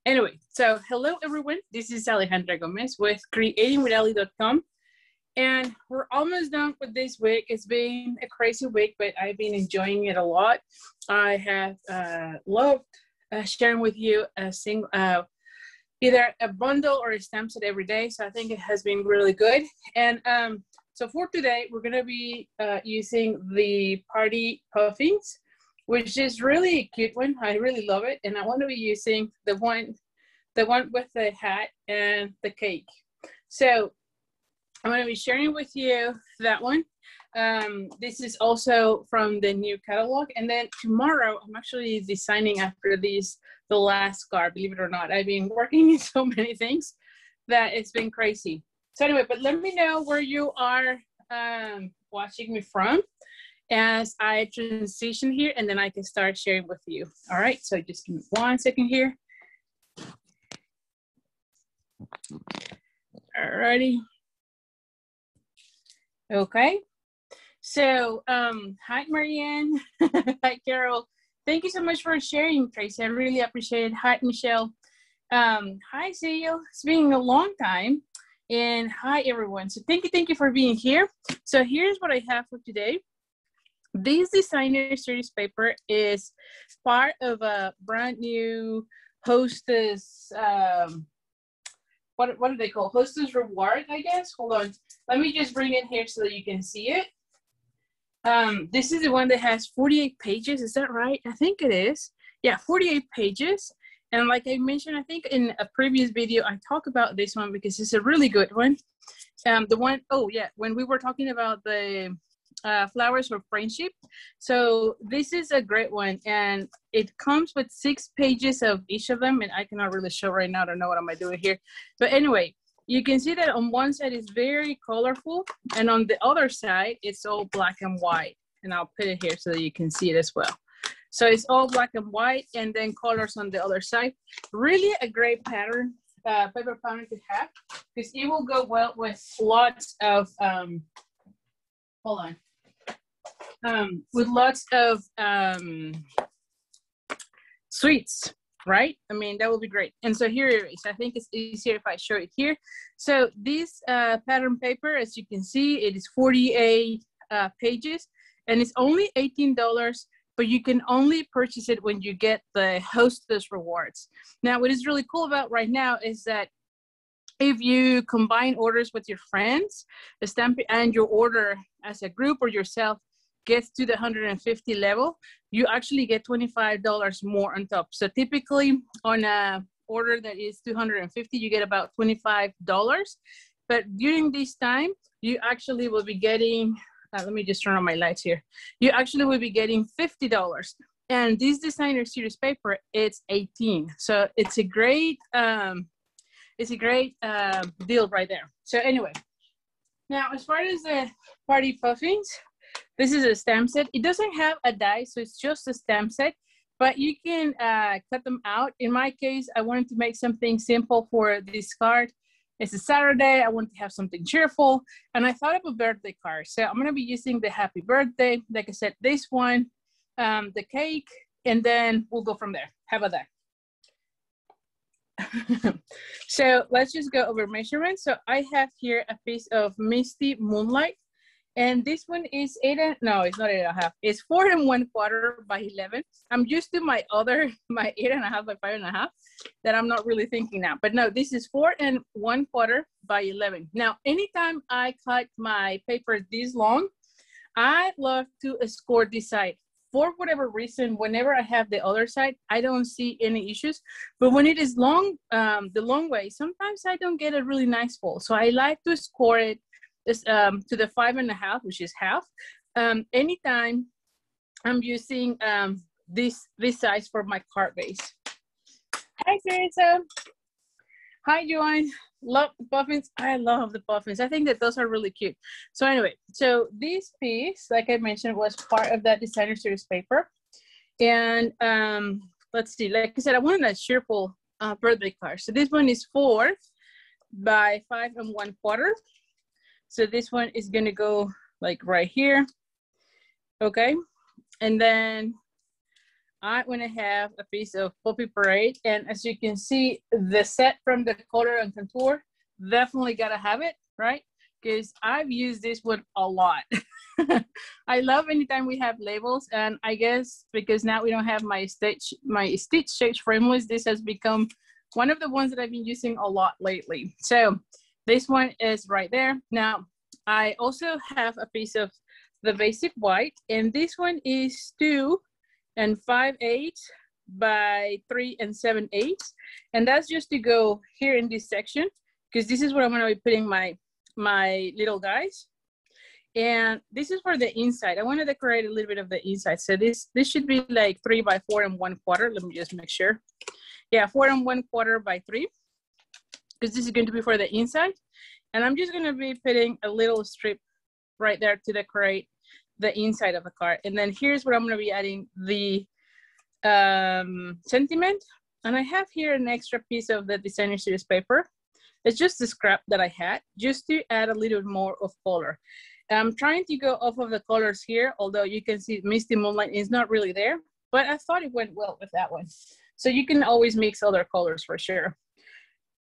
Anyway, so hello everyone. This is Alejandra Gomez with creatingwithali.com. And we're almost done with this week. It's been a crazy week, but I've been enjoying it a lot. I have loved sharing with you either a bundle or a stamp set every day. So I think it has been really good. And so for today, we're going to be using the Party Puffins, which is really a cute one. I really love it. And I want to be using the one with the hat and the cake. So I'm going to be sharing with you that one. This is also from the new catalog. And then tomorrow, I'm actually designing after the last card, believe it or not. I've been working in so many things that it's been crazy. So anyway, but let me know where you are watching me from as I transition here, and then I can start sharing with you. All right, so just give me 1 second here. All righty. Okay. So, hi, Marianne. Hi, Carol. Thank you so much for sharing, Tracy. I really appreciate it. Hi, Michelle. Hi, Seal. It's been a long time. And hi, everyone. So thank you for being here. So here's what I have for today. This designer series paper is part of a brand new Hostess, what do they call? Hostess Reward, I guess. Hold on. Let me just bring it here so that you can see it. This is the one that has 48 pages. Is that right? I think it is. Yeah, 48 pages. And like I mentioned, I think in a previous video, I talked about this one because it's a really good one. When we were talking about the Flowers for Friendship. So this is a great one. And it comes with 6 pages of each of them. And I cannot really show right now. I don't know what am I doing here. But anyway, you can see that on one side it's very colorful. And on the other side, it's all black and white. And I'll put it here so that you can see it as well. So it's all black and white and then colors on the other side. Really a great pattern, paper pattern to have, because it will go well with lots of, with lots of sweets, right? I mean, that will be great. And so here it is. I think it's easier if I show it here. So this pattern paper, as you can see, it is 48 pages and it's only $18. But you can only purchase it when you get the Hostess rewards. Now, what is really cool about right now is that if you combine orders with your friends, the stamp and your order as a group or yourself gets to the 150 level, you actually get $25 more on top. So typically on a order that is 250, you get about $25. But during this time, you actually will be getting, let me just turn on my lights here. You actually will be getting $50. And this designer series paper, it's 18. So it's a great deal right there. So anyway, now as far as the Party Puffins, this is a stamp set. It doesn't have a die, so it's just a stamp set, but you can cut them out. In my case, I wanted to make something simple for this card. It's a Saturday, I want to have something cheerful, and I thought of a birthday card. So I'm gonna be using the happy birthday, like I said, this one, the cake, and then we'll go from there. How about that? So let's just go over measurements. So I have here a piece of Misty Moonlight, and this one is it's not 8.5. It's 4 1/4 by 11. I'm used to my 8.5 by 5.5 that I'm not really thinking now. But no, this is 4 1/4 by 11. Now, anytime I cut my paper this long, I love to score this side. For whatever reason, whenever I have the other side, I don't see any issues. But when it is long, the long way, sometimes I don't get a really nice fold. So I like to score it to the 5.5, which is half. Anytime I'm using this size for my card base. Hi, Teresa. Hi, Joanne. Love the puffins. I love the puffins. I think that those are really cute. So anyway, so this piece, like I mentioned, was part of that designer series paper. And let's see, like I said, I wanted a cheerful birthday card. So this one is 4 by 5 1/4. So this one is gonna go like right here, okay? And then I want to have a piece of Puppy Parade. And as you can see, the set from the color and contour, definitely got to have it, right? Because I've used this one a lot. I love anytime we have labels, and I guess because now we don't have my Stitch Shapes frameless, this has become one of the ones that I've been using a lot lately. So this one is right there. Now, I also have a piece of the basic white, and this one is 2 5/8 by 3 7/8. And that's just to go here in this section, because this is where I'm going to be putting my little guys. And this is for the inside. I want to decorate a little bit of the inside. So this should be like 3 by 4 1/4. Let me just make sure. Yeah, 4 1/4 by 3, because this is going to be for the inside. And I'm just going to be putting a little strip right there to decorate the inside of the card. And then here's where I'm going to be adding the sentiment. And I have here an extra piece of the designer series paper. It's just the scrap that I had, just to add a little more of color. I'm trying to go off of the colors here, although you can see Misty Moonlight is not really there, but I thought it went well with that one. So you can always mix other colors for sure.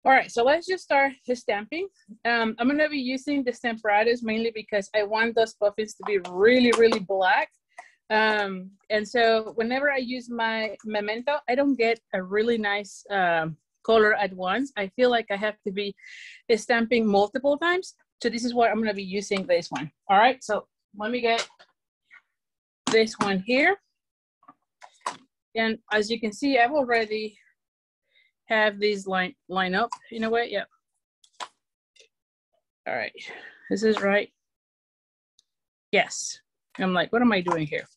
All right, so let's just start the stamping. I'm gonna be using the Stamparatus mainly because I want those puffins to be really, really black. And so whenever I use my Memento, I don't get a really nice color at once. I feel like I have to be stamping multiple times. So this is what I'm gonna be using this one. All right, so let me get this one here. And as you can see, I've already have these line up in a way. Yeah. All right, this is right. Yes. I'm like, what am I doing here?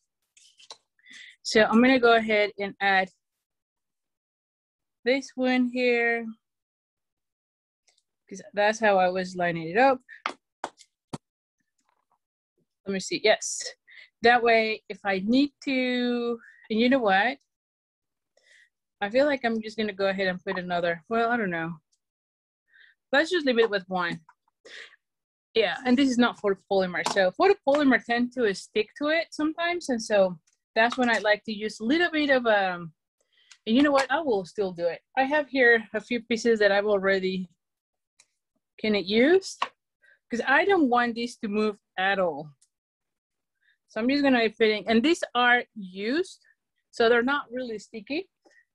So I'm gonna go ahead and add this one here, because that's how I was lining it up. Let me see. Yes. That way, if I need to, and you know what? I feel like I'm just gonna go ahead and put another, well, I don't know. Let's just leave it with one. Yeah, and this is not photopolymer. So photopolymer tend to stick to it sometimes. And so that's when I like to use a little bit of, and you know what, I will still do it. I have here a few pieces that I've already kind of used, because I don't want this to move at all. So I'm just gonna be fitting, and these are used, so they're not really sticky.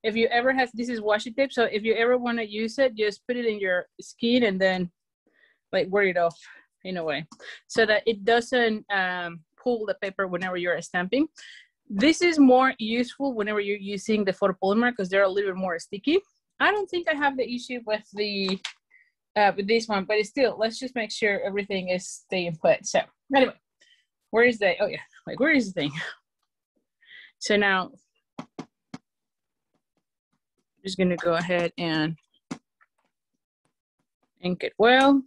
If you ever have, this is washi tape, so if you ever want to use it, just put it in your skin and then like wear it off in a way, so that it doesn't pull the paper whenever you're stamping. This is more useful whenever you're using the photopolymer, because they're a little bit more sticky. I don't think I have the issue with the with this one, but it's still, let's just make sure everything is staying put. So anyway, where is the, oh yeah, like where is the thing? So now I'm just gonna go ahead and ink it well.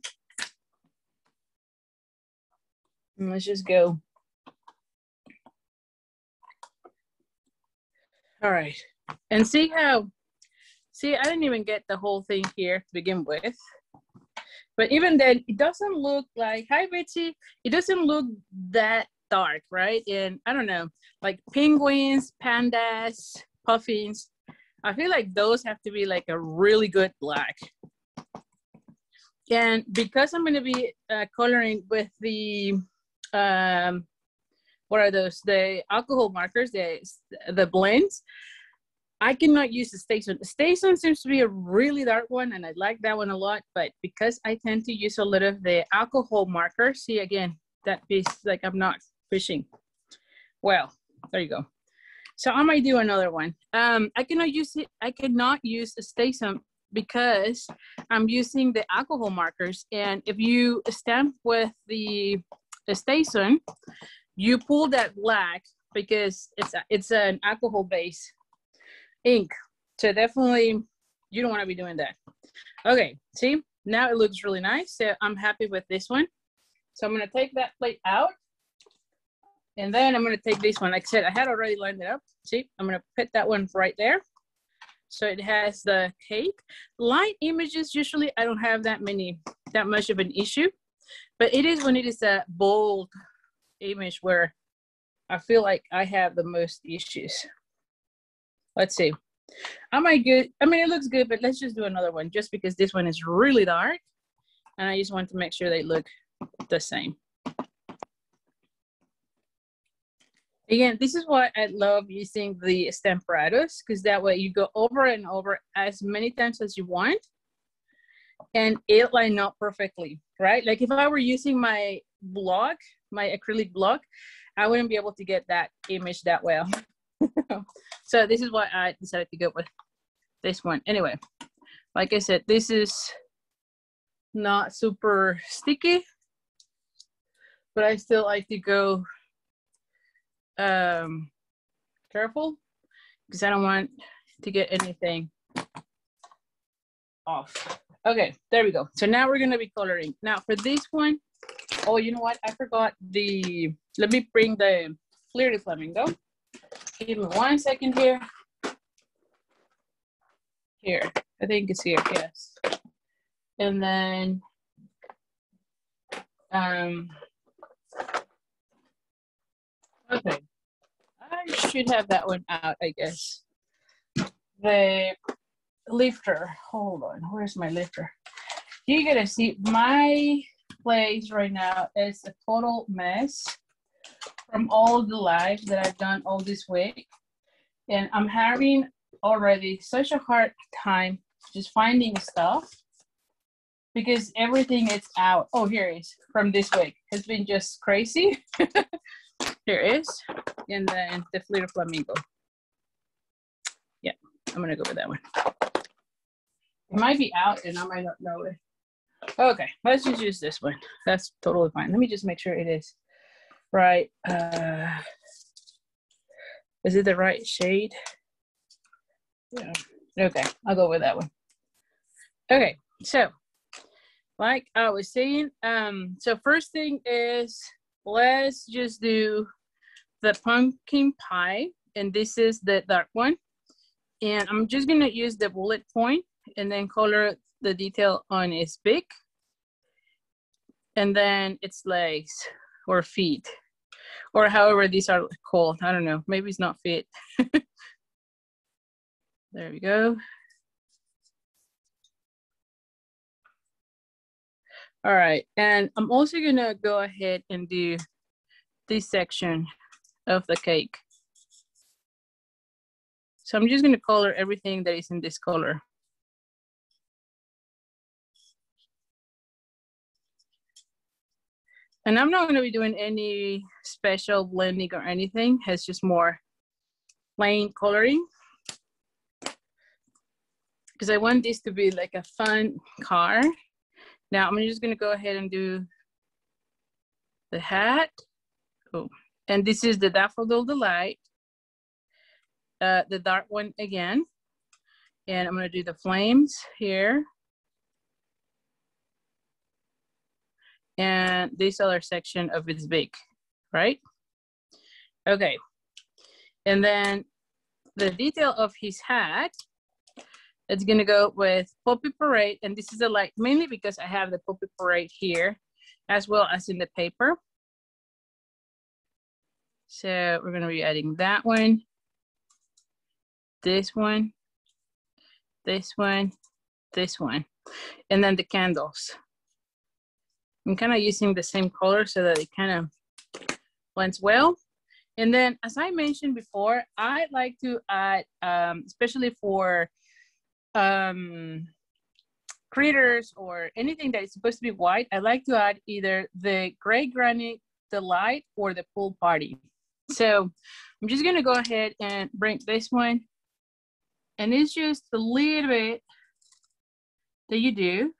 And let's just go. All right, and see how, see, I didn't even get the whole thing here to begin with. But even then, it doesn't look like, hi Betsy, it doesn't look that dark, right? And I don't know, like penguins, pandas, puffins, I feel like those have to be like a really good black. And because I'm gonna be coloring with the, what are those? The alcohol markers, the blends, I cannot use the Station. The Station seems to be a really dark one, and I like that one a lot, but because I tend to use a lot of the alcohol markers, see again, that piece, like I'm not fishing. Well, there you go. So I might do another one. I cannot use it, I cannot use the Station because I'm using the alcohol markers, and if you stamp with the Station, you pull that black because it's an alcohol base ink. So definitely you don't want to be doing that. Okay, see, now it looks really nice. So I'm happy with this one. So I'm going to take that plate out, and then I'm going to take this one. Like I said, I had already lined it up. See, I'm going to put that one right there. So it has the cake. Light images, usually I don't have that much of an issue, but it is when it is a bold image where I feel like I have the most issues. Let's see. I might get, I mean, it looks good, but let's just do another one just because this one is really dark. And I just want to make sure they look the same. Again, this is why I love using the stamparatus, because that way you go over and over as many times as you want and it line up perfectly, right? Like if I were using my block, my acrylic block, I wouldn't be able to get that image that well. So this is why I decided to go with this one. Anyway, like I said, this is not super sticky, but I still like to go careful because I don't want to get anything off. Okay, there we go. So now we're gonna be coloring. Now for this one, oh, you know what? I forgot the, let me bring the Flirty Flamingo. Give me 1 second here. Here, I think it's here, yes. And then, okay. I should have that one out, I guess. The lifter, hold on, where's my lifter? You're gonna see my place right now is a total mess from all the lives that I've done all this week. And I'm having already such a hard time just finding stuff because everything is out. Oh, here it is from this week. It's been just crazy. Here it is. And then the Flirty Flamingo. Yeah, I'm gonna go with that one. It might be out and I might not know it. Okay, let's just use this one. That's totally fine. Let me just make sure it is right. Is it the right shade? Yeah. Okay, I'll go with that one. Okay, so like I was saying, so first thing is let's just do the pumpkin pie, and this is the dark one. And I'm just gonna use the bullet point and then color the detail on its beak. And then its legs or feet, or however these are called. I don't know, maybe it's not feet. There we go. All right, and I'm also gonna go ahead and do this section of the cake. So I'm just gonna color everything that is in this color. And I'm not gonna be doing any special blending or anything. It's just more plain coloring. Because I want this to be like a fun car. Now I'm just gonna go ahead and do the hat. Oh, and this is the Daffodil Delight. The dark one again. And I'm gonna do the flames here. And this other section of its beak, right? Okay. And then the detail of his hat, it's gonna go with Poppy Parade, and this is a light mainly because I have the Poppy Parade here, as well as in the paper. So we're gonna be adding that one, this one, this one, this one, and then the candles. I'm kind of using the same color so that it kind of blends well. And then, as I mentioned before, I like to add, especially for critters or anything that is supposed to be white, I like to add either the Gray Granny Delight or the Pool Party. So I'm just gonna go ahead and bring this one. And it's just a little bit that you do.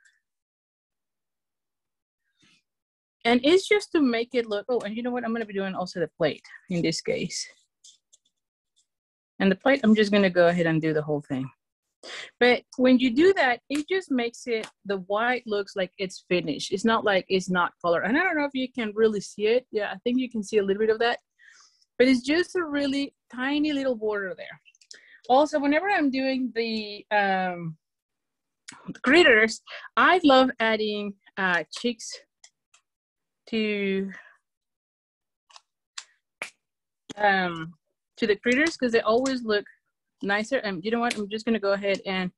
And it's just to make it look, oh, and you know what? I'm gonna be doing also the plate in this case. And the plate, I'm just gonna go ahead and do the whole thing. But when you do that, it just makes it, the white looks like it's finished. It's not like it's not color. And I don't know if you can really see it. Yeah, I think you can see a little bit of that. But it's just a really tiny little border there. Also, whenever I'm doing the critters, I love adding chicks to the critters because they always look nicer. And you know what? I'm just gonna go ahead and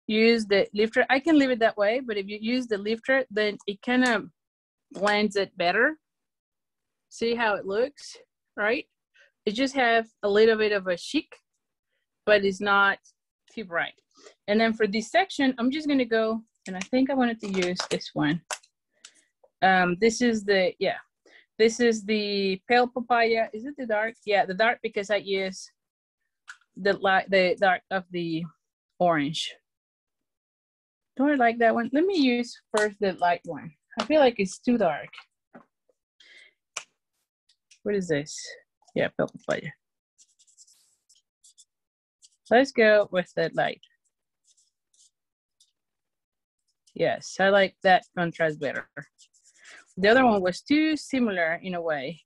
use the lifter. I can leave it that way, but if you use the lifter, then it kind of blends it better. See how it looks, right? It just have a little bit of a chic, but it's not too bright. And then for this section, I'm just gonna go, and I think I wanted to use this one. This is the, yeah, this is the pale papaya. Is it the dark? Yeah, the dark, because I use the light, the dark of the orange. Don't I like that one? Let me use first the light one. I feel like it's too dark. What is this? Yeah, pale papaya. Let's go with the light. Yes, I like that contrast better. The other one was too similar in a way.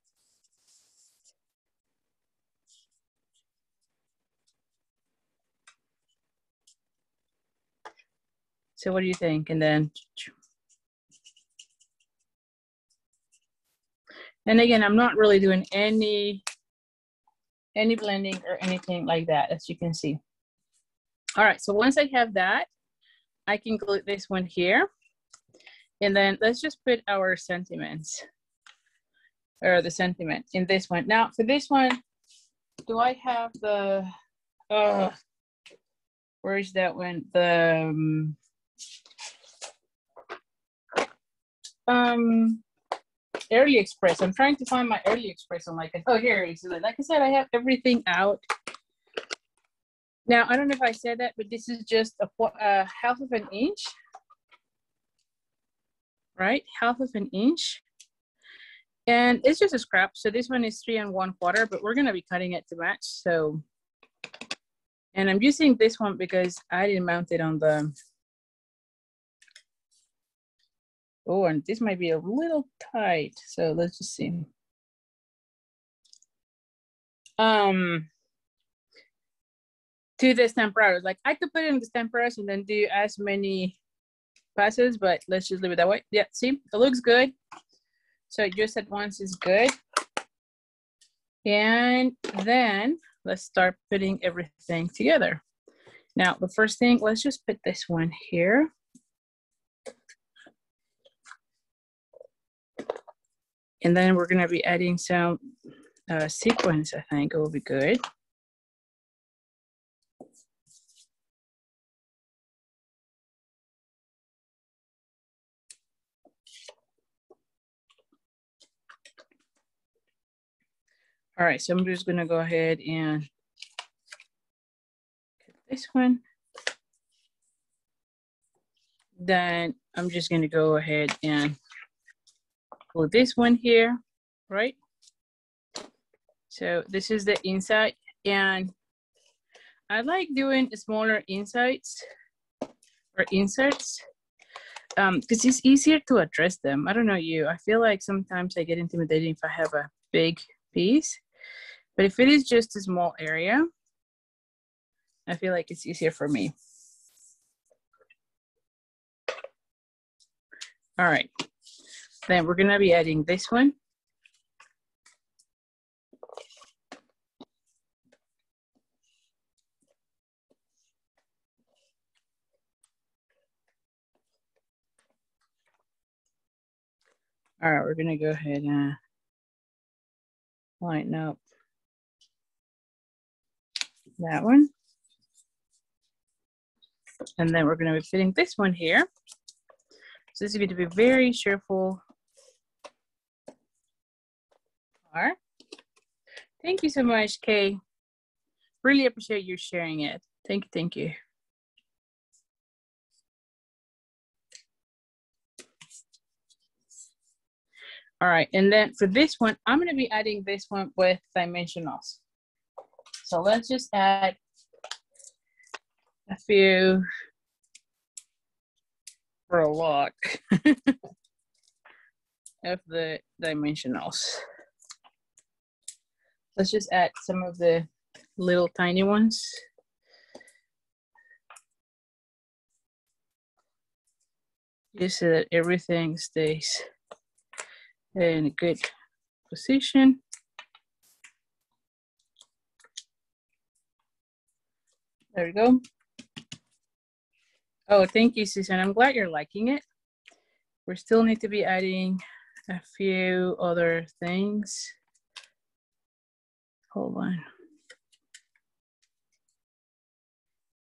So what do you think? And then, and again, I'm not really doing any blending or anything like that, as you can see. All right, so once I have that, I can glue this one here. And then let's just put our sentiments, or the sentiment in this one. Now for this one, do I have the, where is that one? The, Early Express. I'm trying to find my Early Express on oh, here it is. Like I said, I have everything out. Now, I don't know if I said that, but this is just a half of an inch. Right, half of an inch. And it's just a scrap. So this one is 3 1/4, but we're gonna be cutting it to match. So, and I'm using this one because I didn't mount it on the, oh, and this might be a little tight. So let's just see. To the stampados, like I could put it in the stampados and then do as many passes, but let's just leave it that way. Yeah, see, it looks good. So just at once is good. And then let's start putting everything together. Now, the first thing, let's just put this one here. And then we're gonna be adding some sequins, I think it will be good. All right, so I'm just gonna go ahead and cut this one. Then I'm just gonna go ahead and pull this one here, right? So this is the inside, and I like doing smaller insides or inserts because it's easier to address them. I don't know you, I feel like sometimes I get intimidated if I have a big piece. But if it is just a small area, I feel like it's easier for me. All right, then we're gonna be adding this one. All right, we're gonna go ahead and line up that one. And then we're gonna be fitting this one here. So this is going to be very cheerful. Thank you so much, Kay. Really appreciate you sharing it. Thank you, thank you. All right, and then for this one, I'm gonna be adding this one with dimensionals. So let's just add a few for a lot of the dimensionals. Let's just add some of the little tiny ones. Just so that everything stays in a good position. There we go. Oh, thank you, Susan. I'm glad you're liking it. We still need to be adding a few other things. Hold on.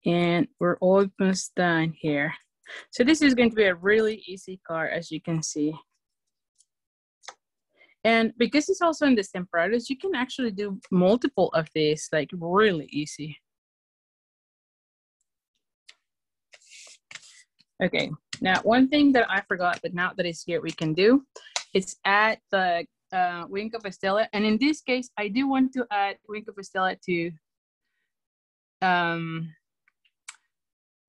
And we're almost done here. So this is going to be a really easy card, as you can see. And because it's also in the temperados, you can actually do multiple of these, like really easy. Okay, now one thing that I forgot, but now that it's here, we can do, is add the Wink of Estella. And in this case, I do want to add Wink of Estella to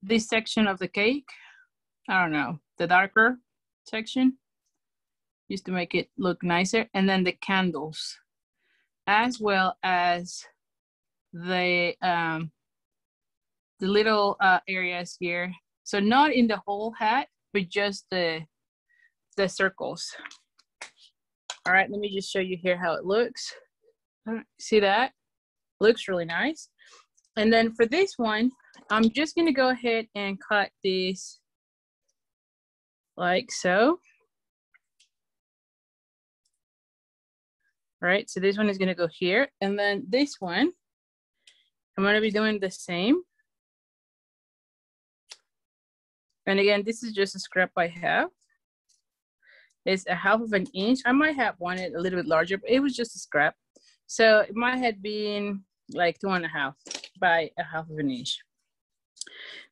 this section of the cake. I don't know, the darker section, just to make it look nicer. And then the candles, as well as the little areas here. So not in the whole hat, but just the circles. All right, let me just show you here how it looks. See that? Looks really nice. And then for this one, I'm just gonna go ahead and cut this like so. All right, so this one is gonna go here. And then this one, I'm gonna be doing the same. And again, this is just a scrap I have. It's a 1/2 inch. I might have wanted a little bit larger, but it was just a scrap. So it might have been like 2.5 by a 1/2 inch.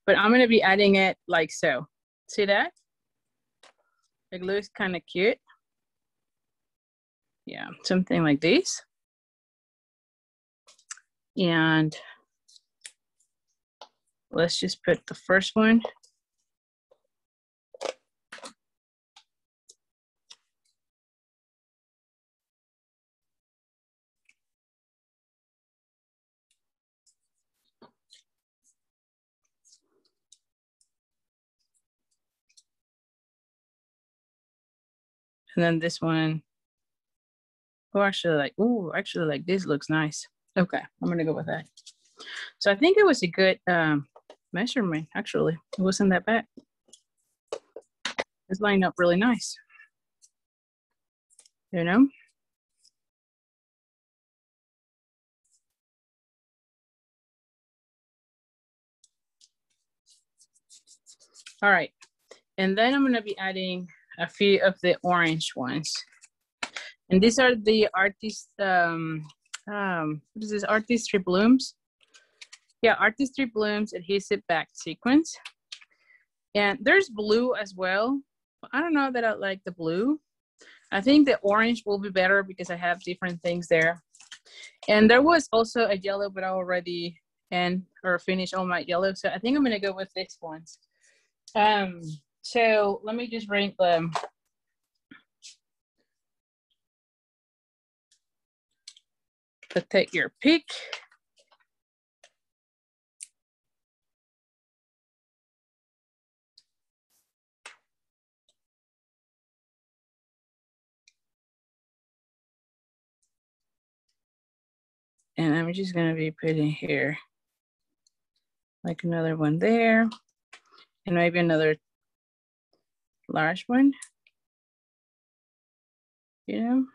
But I'm gonna be adding it like so. See that? It looks kind of cute. Yeah, something like this. And let's just put the first one. And then this one, oh, actually like this looks nice. Okay, I'm gonna go with that. So I think it was a good measurement, actually. It wasn't that bad. It's lined up really nice, you know? All right, and then I'm gonna be adding a few of the orange ones. And these are the artist, what is this, Artistry Blooms? Yeah, Artistry Blooms adhesive back sequence. And there's blue as well. I don't know that I like the blue. I think the orange will be better because I have different things there. And there was also a yellow, but I already finished all my yellow. So I think I'm gonna go with this one. So let me just bring them. To take your pick. And I'm just gonna be putting here like another one there, and maybe another large one, you know,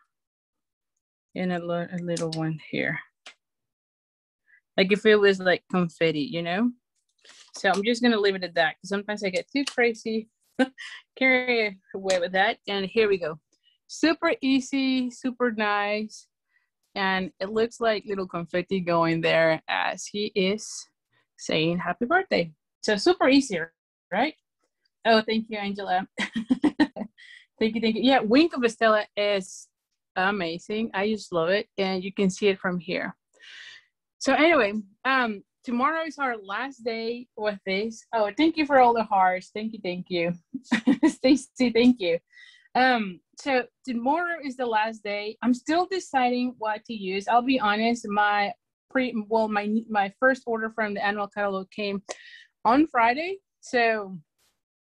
and a little one here. Like if it was like confetti, you know? So I'm just gonna leave it at that because sometimes I get too crazy, carry away with that. And here we go. Super easy, super nice. And it looks like little confetti going there as he is saying happy birthday. So super easy, right? Oh, thank you, Angela. Thank you, thank you. Yeah, Wink of Estella is amazing. I just love it. And you can see it from here. So anyway, tomorrow is our last day with this. Oh, thank you for all the hearts. Thank you, thank you. Stacy, thank you. So tomorrow is the last day. I'm still deciding what to use. I'll be honest, my first order from the annual catalog came on Friday. So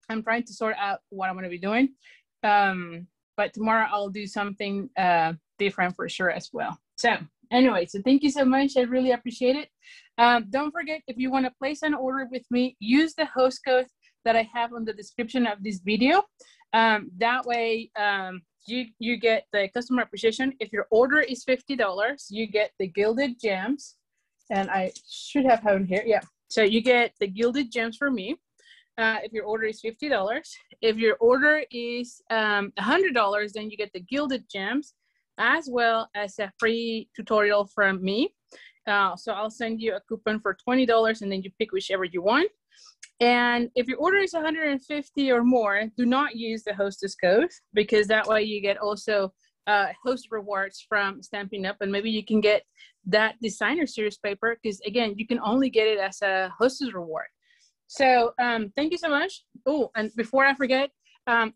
I'm trying to sort out what I'm going to be doing. But tomorrow I'll do something different for sure as well. So anyway, so thank you so much. I really appreciate it. Don't forget, if you want to place an order with me, use the host code that I have on the description of this video. That way, you get the customer appreciation. If your order is $50, you get the gilded gems. And I should have them here. Yeah. So you get the gilded gems for me. If your order is $50. If your order is $100, then you get the gilded gems as well as a free tutorial from me. So I'll send you a coupon for $20 and then you pick whichever you want. And if your order is 150 or more, do not use the hostess code, because that way you get also host rewards from Stampin' Up! And maybe you can get that designer series paper, because again, you can only get it as a hostess reward. So thank you so much. Oh, and before I forget,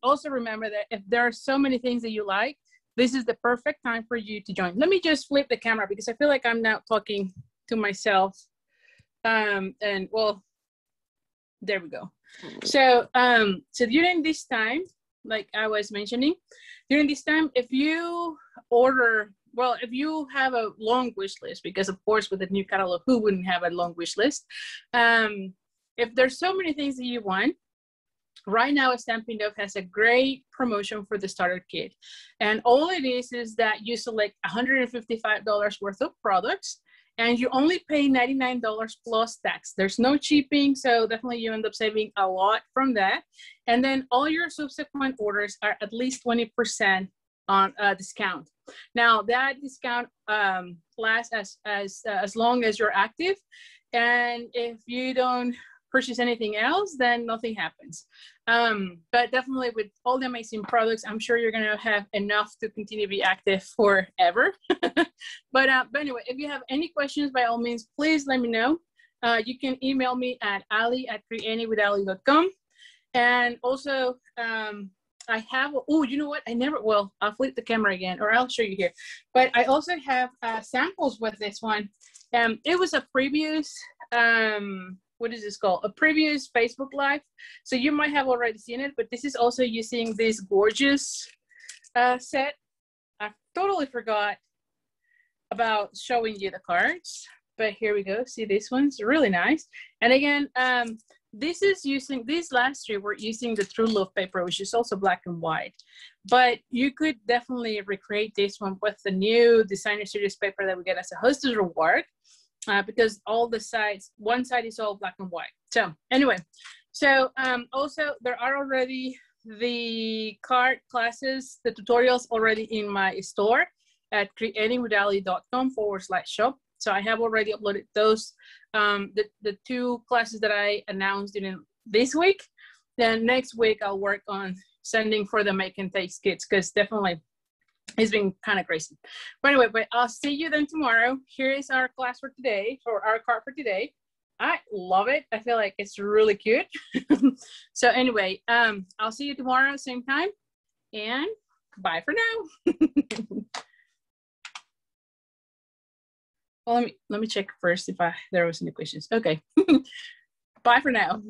also remember that if there are so many things that you like, this is the perfect time for you to join. Let me just flip the camera because I feel like I'm now talking to myself. And well, there we go. So, so during this time, like I was mentioning, during this time, if you order, well, if you have a long wish list, because of course with the new catalog, who wouldn't have a long wish list? If there's so many things that you want, right now Stampin' Up! Has a great promotion for the starter kit. And all it is that you select $155 worth of products, and you only pay $99 plus tax. There's no shipping, so definitely you end up saving a lot from that. And then all your subsequent orders are at least 20% on a discount. Now that discount lasts as long as you're active, and if you don't purchase anything else, then nothing happens. But definitely with all the amazing products, I'm sure you're gonna have enough to continue to be active forever. But anyway, if you have any questions, by all means, please let me know. You can email me at ali@creatingwithali.com. And also, I have, oh, you know what? Well, I'll flip the camera again, or I'll show you here. But I also have samples with this one. It was a previous, what is this called? A previous Facebook Live. So you might have already seen it, but this is also using this gorgeous set. I totally forgot about showing you the cards, but here we go. See, this one's really nice. And again, this is using, this last year, we're using the True Love paper, which is also black and white. But you could definitely recreate this one with the new designer series paper that we get as a hostess reward. Because all the sides, one side is all black and white. So anyway, so also there are already the card classes, the tutorials already in my store at creatingwithali.com/shop. So I have already uploaded those, the two classes that I announced during this week. Then next week I'll work on sending for the make and take kits, because definitely it's been kind of crazy. But anyway, but I'll see you then tomorrow. Here is our class for today, or our card for today. I love it. I feel like it's really cute. So anyway, I'll see you tomorrow, same time, and bye for now. Well, let me check first if there was any questions. Okay. Bye for now.